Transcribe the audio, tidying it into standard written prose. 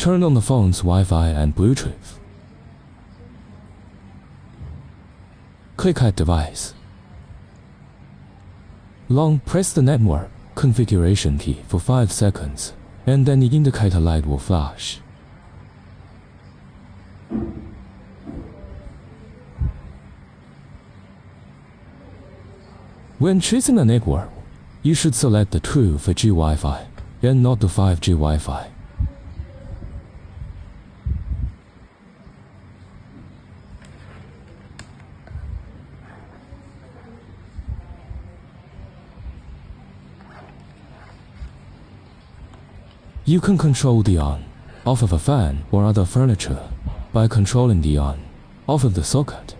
Turn on the phone's Wi-Fi and Bluetooth. Click Add Device. Long press the network configuration key for 5 seconds, and then the indicator light will flash. When choosing a network, you should select the 4G Wi-Fi and not the 5G Wi-Fi. You can control the on/off of a fan or other furniture by controlling the on/off of the socket.